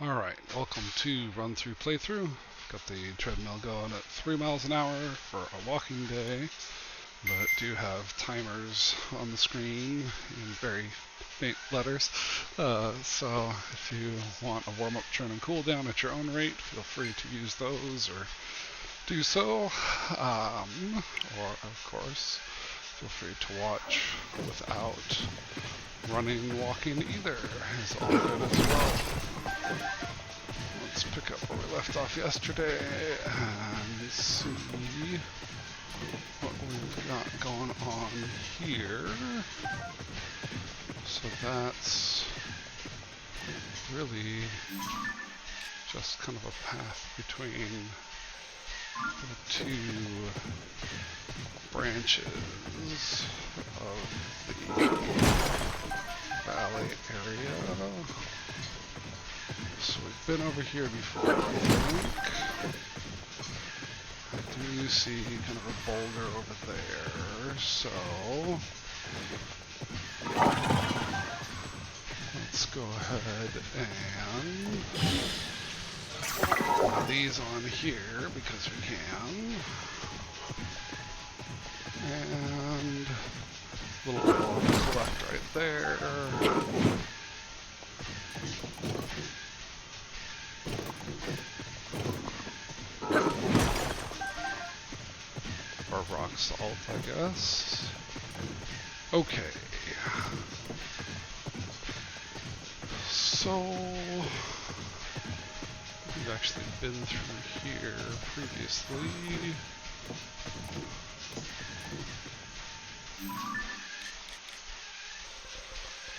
Alright, welcome to Run Through Playthrough. Got the treadmill going at 3 miles an hour for a walking day, but do have timers on the screen in very faint letters. So if you want a warm-up, turn, and cool down at your own rate, feel free to use those or do so. Or, of course, feel free to watch without running, walking either. Is all good as well. Let's pick up where we left off yesterday and see what we've got going on here. So that's really just kind of a path between the two branches of the valley area. So we've been over here before, I think. I do see kind of a boulder over there, so let's go ahead and put these on here because we can. And a little collect right there. Or rock salt, I guess. Okay. So we've actually been through here previously.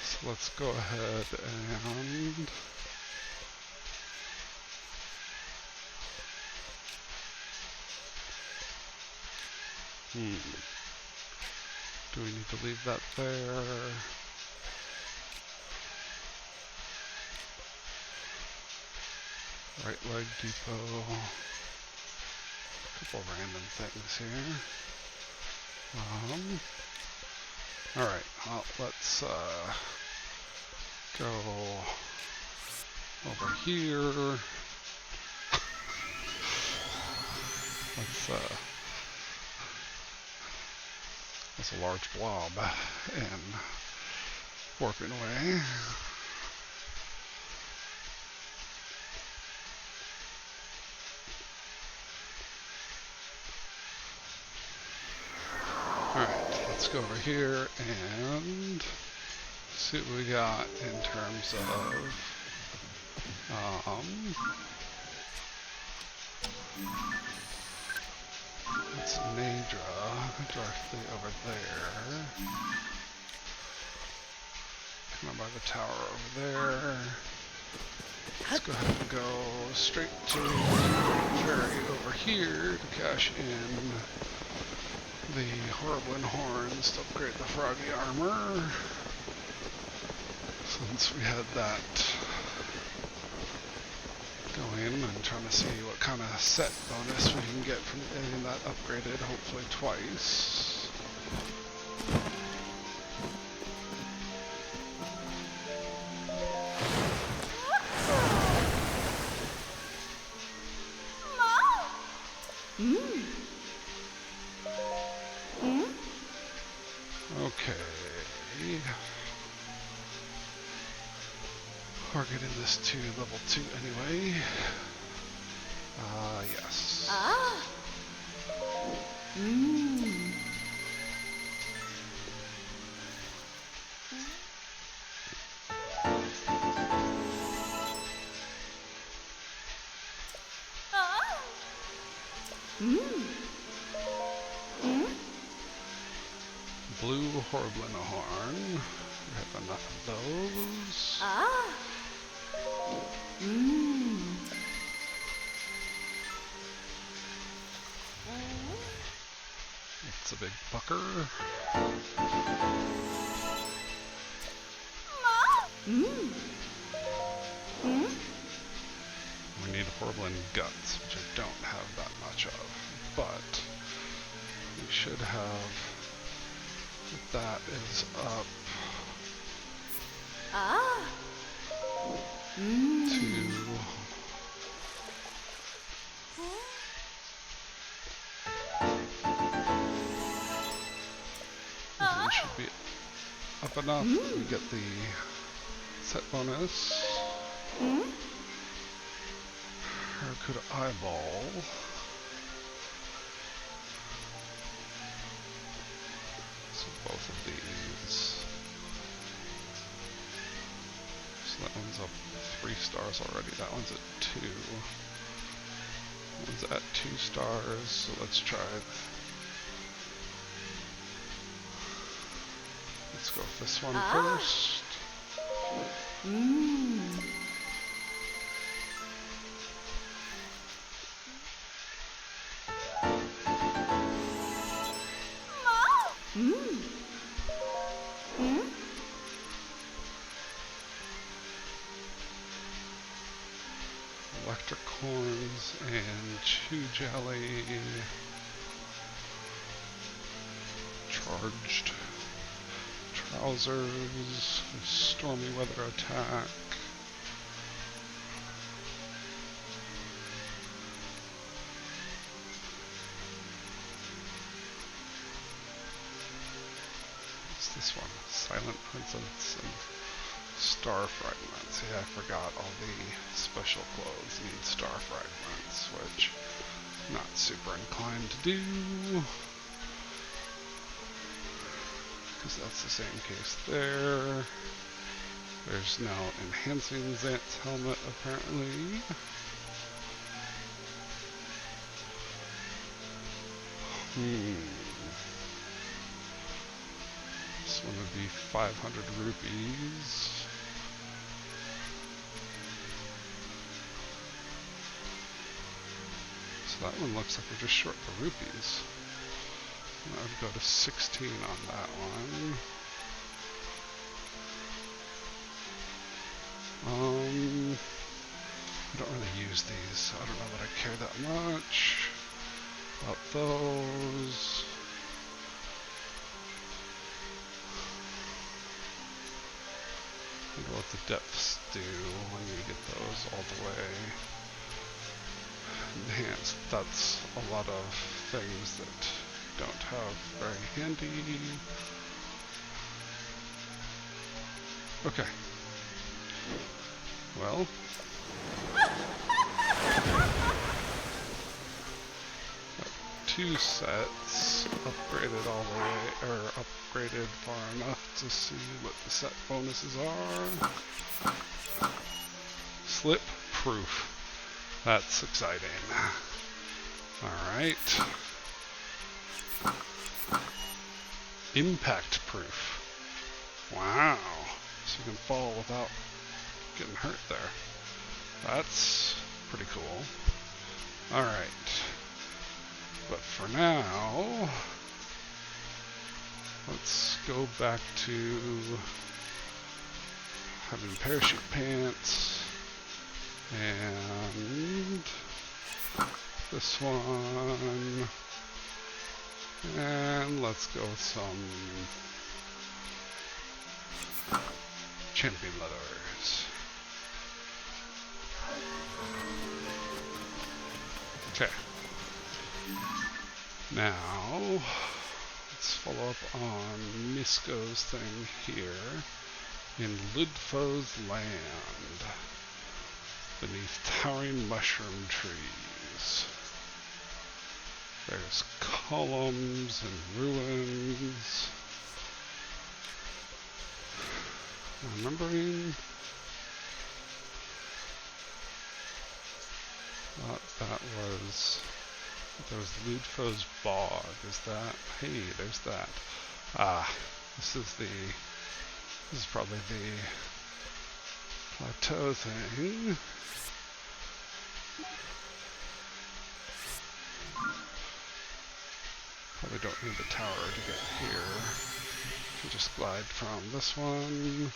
So let's go ahead and do we need to leave that there? Right leg depot. A couple random things here. Alright, well, let's go over here. That's a large blob and warping away. Alright, let's go over here and see what we got in terms of it's Nadra directly over there. Come on by the tower over there. Let's go ahead and go straight to the ferry over here to cash in the Horriblin horns to upgrade the froggy armor. Since we had that going, I'm trying to see what kind of set bonus we can get from getting that upgraded, hopefully twice. Okay. We're getting this to level 2 anyway. Yes. Blue Horriblin horn. We have enough of those. It's a big pucker. We need Horriblin guts, which I don't have that much of, but we should have. That is up to should be up enough that we get the set bonus. Or could eyeball. So both of these. So that one's up 3 stars already. That one's at 2. That one's at 2 stars. So let's try. Let's go with this one first. Electric horns and chew jelly. Charged trousers. Stormy weather attack. What's this one? Silent Princess and Star Fragments. Yeah, I forgot all the special clothes need star fragments, which I'm not super inclined to do. Because that's the same case there. There's now enhancing Zant's helmet, apparently. This one would be 500 rupees. So that one looks like we're just short the rupees. I would go to 16 on that one. I don't really use these, so I don't know that I care that much about those. I wonder what the depths do when you get those all the way enhanced. That's a lot of things that don't have very handy. Okay. Well. Got 2 sets upgraded all the way, or upgraded far enough to see what the set bonuses are. Slip proof. That's exciting. Alright. Impact proof. Wow. So you can fall without getting hurt there. That's pretty cool. Alright. But for now, let's go back to having parachute pants and this one. And let's go with some champion leathers. Okay. Now, let's follow up on Misko's thing here in Ludfo's land, beneath towering mushroom trees. There's columns and ruins. Remembering that was Ludfo's bog. Is that? Hey, there's that. Ah, this is probably the plateau thing. Probably don't need the tower to get here. Can just glide from this one.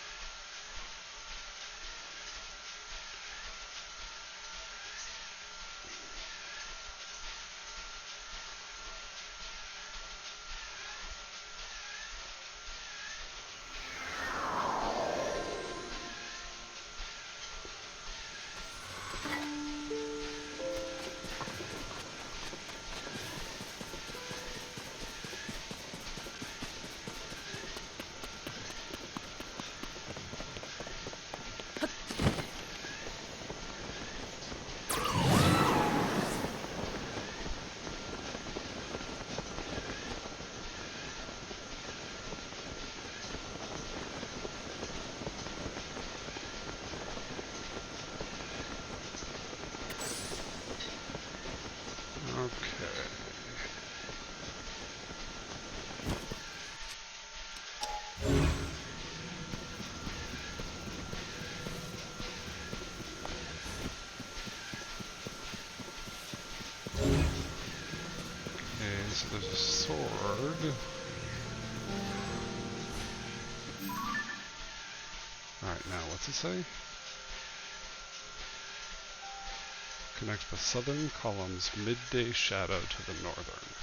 there's a sword. Alright, now what's it say? Connect the southern column's midday shadow to the northern.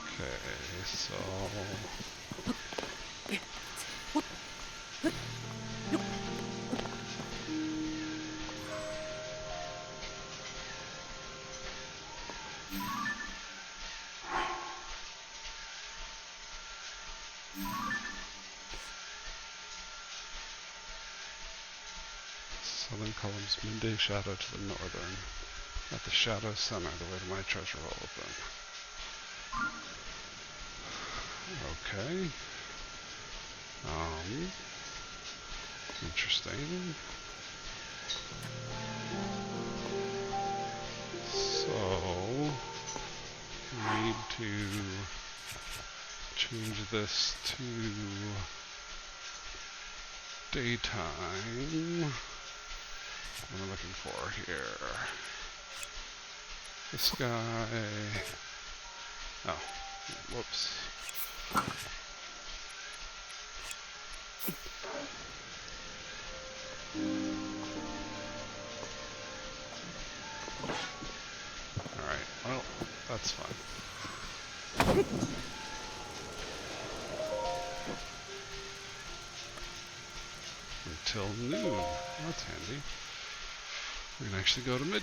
Okay, so... Southern column's midday shadow to the northern. At the shadow center, the way to my treasure will open. Okay. Interesting. So, we need to change this to daytime. What am I looking for here? This guy. Oh, whoops. Alright, well, that's fine. Until noon. That's handy. We can actually go to midday.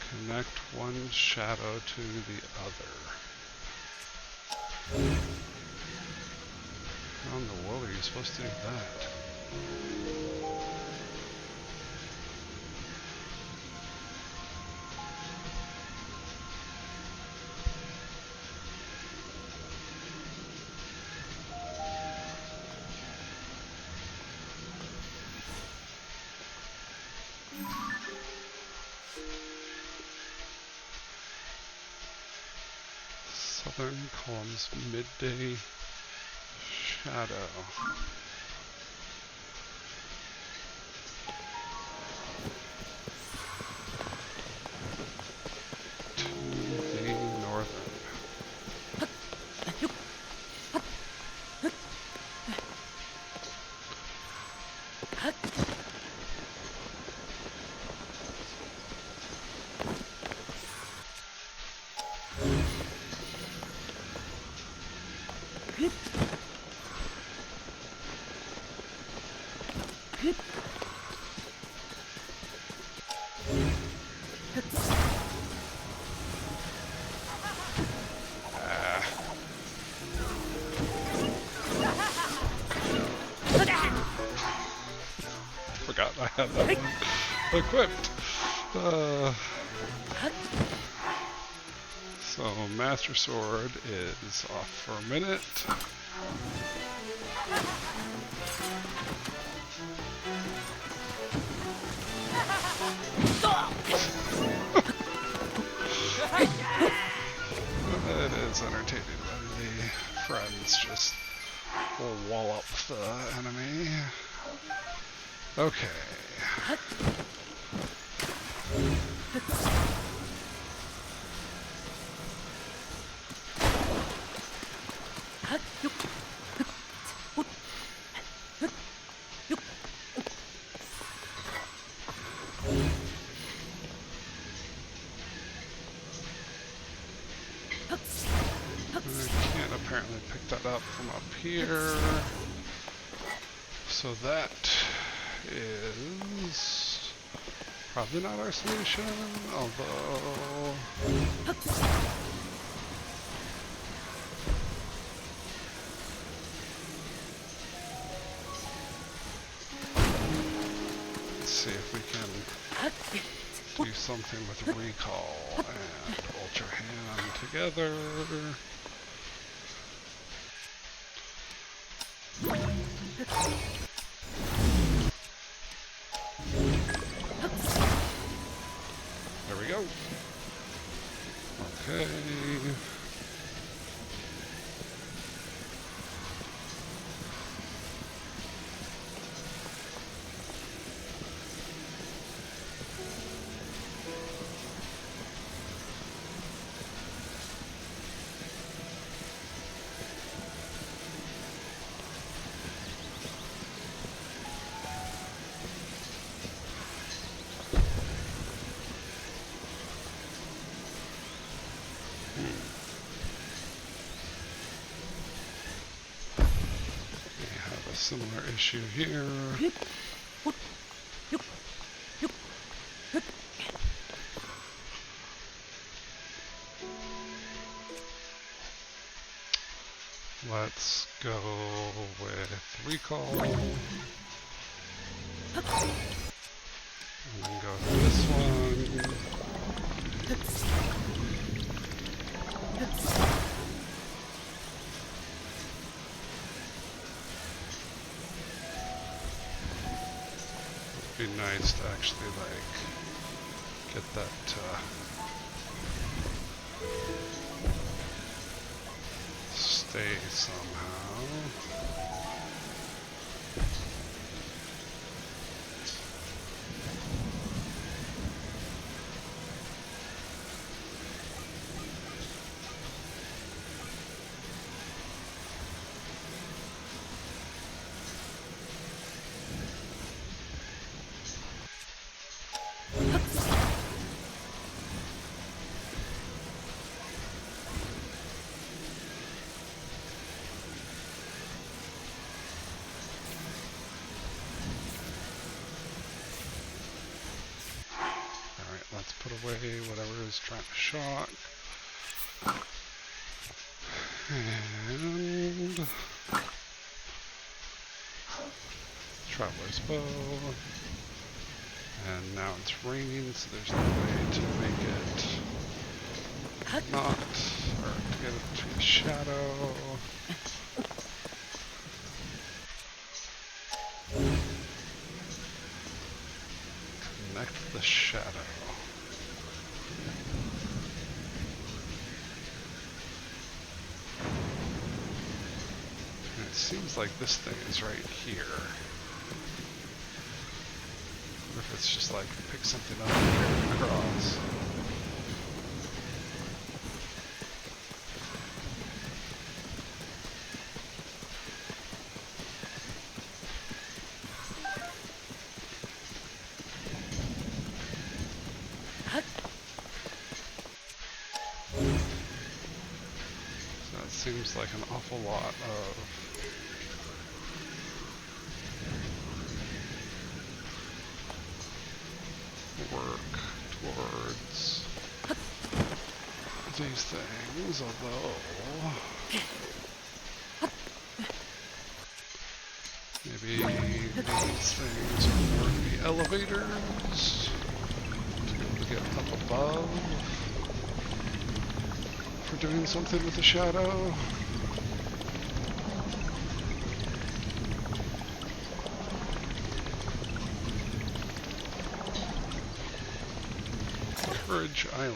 Connect one shadow to the other. How in the world are you supposed to do that? Southern column's midday shadow. To the northern. Forgot I had that one equipped. So Master Sword is off for a minute. It is entertaining when the friends just wall up the enemy. Okay. I can't apparently pick that up from up here. So that is probably not our solution, although... Let's see if we can do something with recall and Ultra Hand together. There we go. Okay. Similar issue here. Let's go with recall. And then go to this one. It'd be nice to actually, like, get that, stay somehow. Let's put away whatever is trying to shock. And Traveler's Bow. And now it's raining, so there's no way to make it not, or to get it to the shadow. Connect the shadow. It seems like this thing is right here. What if it's just like pick something up and carry it across? So that seems like an awful lot of work towards these things, although maybe these things are more to be elevators to be able to get up above for doing something with the shadow. Courage Island.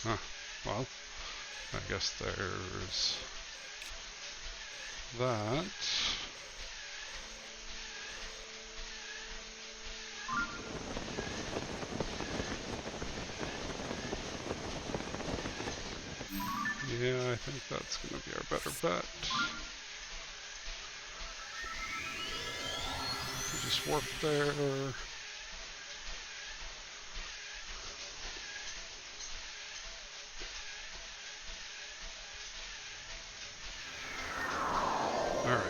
Huh. Well, I guess there's that. Yeah, I think that's going to be our better bet. We just warp there. All right.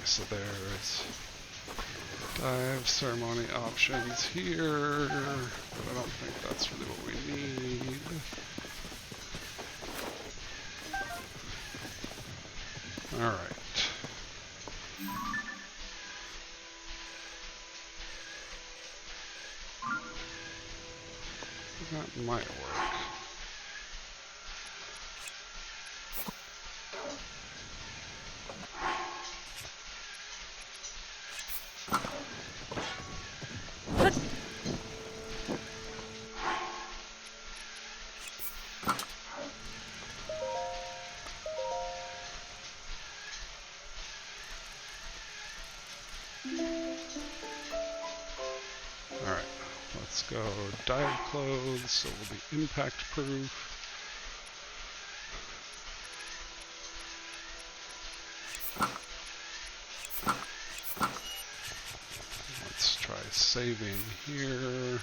so there's dive ceremony options here, but I don't think that's really what we need. Alright. That might work. Alright, let's go dive clothes, so we'll be impact proof. Let's try saving here.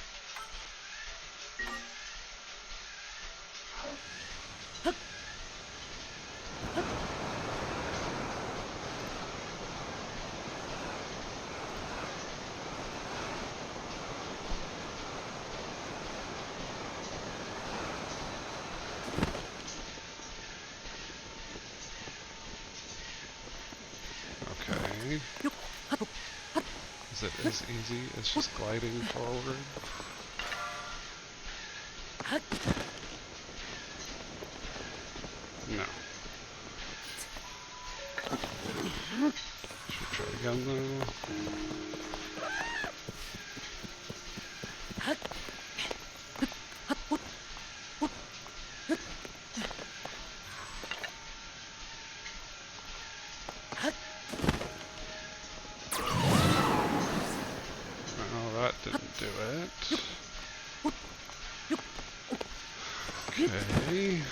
Okay. Is it as easy as just gliding forward? No. Should try again though. Oh, that didn't do it. Okay.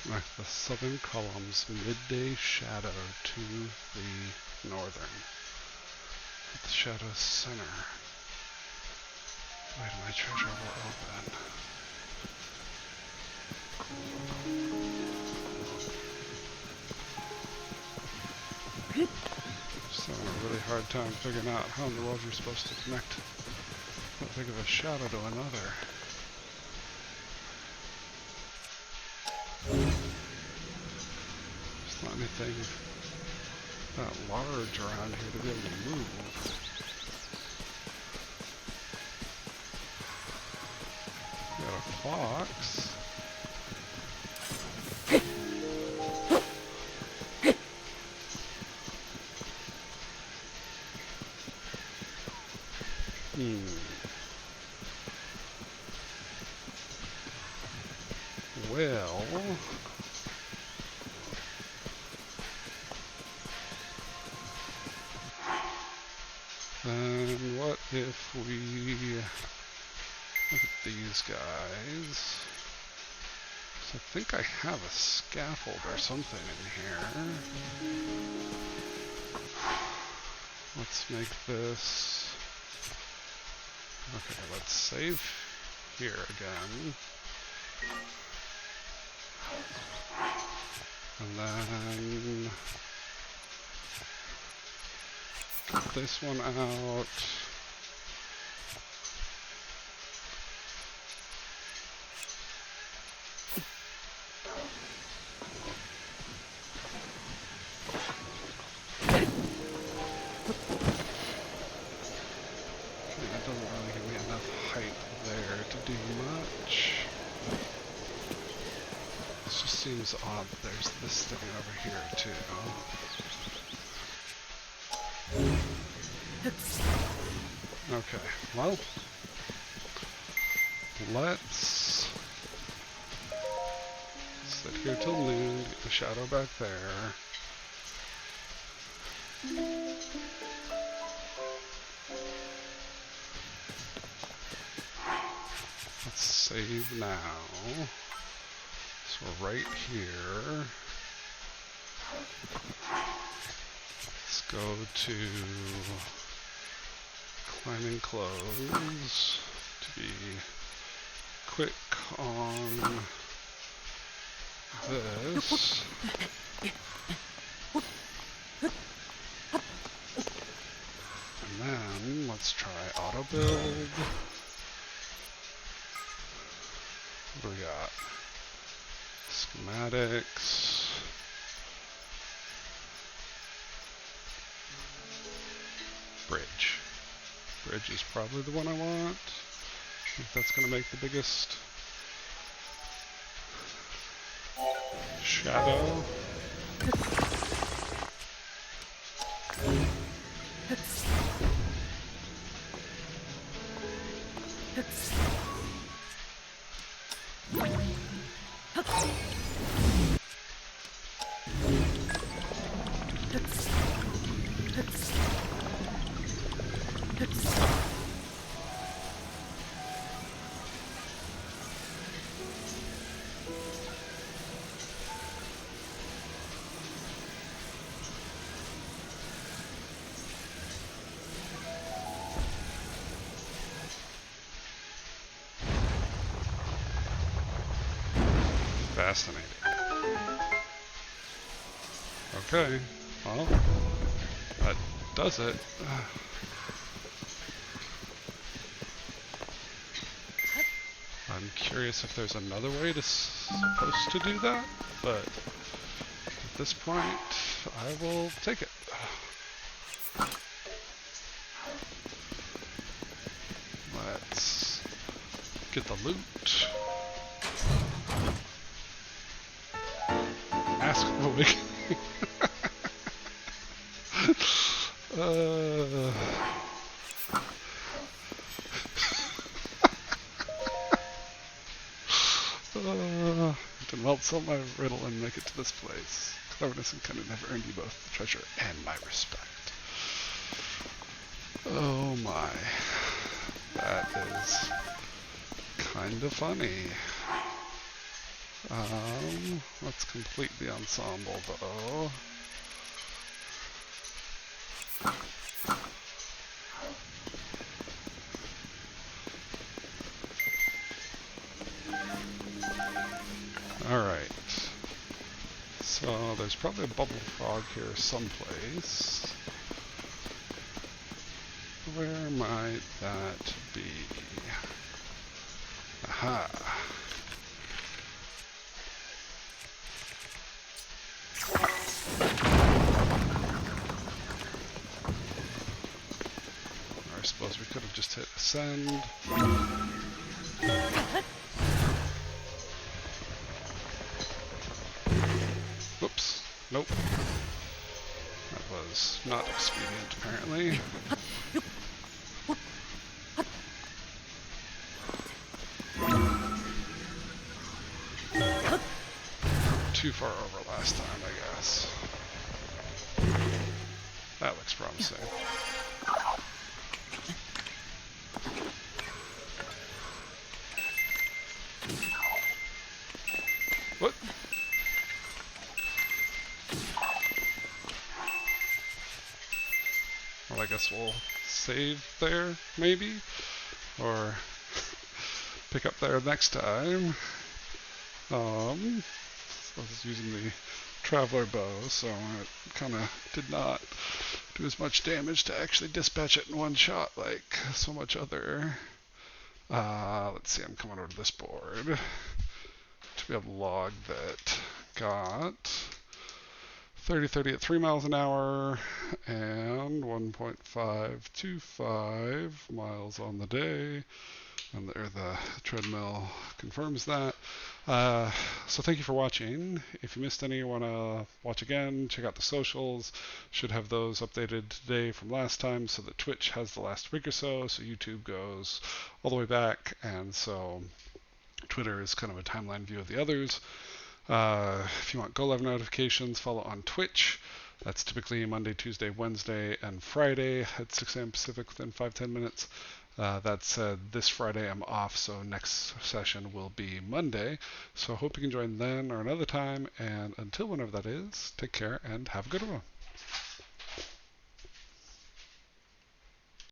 Connect the southern column's midday shadow to the northern. At the shadow's center. Wait, my treasure will open. Just having a really hard time figuring out how in the world you're supposed to connect that big of a shadow to another. There's not anything that large around here to be able to move. Got a fox. Well, then what if we look at these guys? So I think I have a scaffold or something in here. Let's make this. Okay, let's save here again. And then cut this one out. That doesn't really give me enough height there to do much. It just seems odd that there's this thing over here too. Okay, well, let's sit here till noon, get the shadow back there. Let's save now. So we're right here. Let's go to climbing clothes to be quick on this. And then let's try auto build. What do we got? Schematics. Bridge. Bridge is probably the one I want. I think that's going to make the biggest shadow. Fascinating. Okay, well, that does it. I'm curious if there's another way supposed to do that, but at this point, I will take it. Let's get the loot. Ask for the to melt some my riddle and make it to this place. Cleverness and cunning have earned you both the treasure and my respect. Oh my. That is kind of funny. Let's complete the ensemble though. Alright. So there's probably a bubble frog here someplace. Where might that be? Aha. I suppose we could have just hit ascend. Whoops. Nope. That was not expedient, apparently. Too far over last time, I guess. That looks promising. What? Well, I guess we'll save there, maybe? Or pick up there next time. I was using the traveler bow, so it kind of did not do as much damage to actually dispatch it in one shot like so much other. Let's see, I'm coming over to this board to be able to log that got 30-30 at 3 miles an hour and 1.525 miles on the day or the treadmill confirms that. So thank you for watching. If you missed any, want to watch again, check out the socials. Should have those updated today from last time, so that Twitch has the last week or so YouTube goes all the way back, and so Twitter is kind of a timeline view of the others. If you want Go Live notifications, follow on Twitch. That's typically Monday, Tuesday, Wednesday, and Friday at 6 a.m. Pacific within 5-10 minutes. That said, this Friday I'm off, so next session will be Monday. So I hope you can join then or another time. And until whenever that is, take care and have a good one.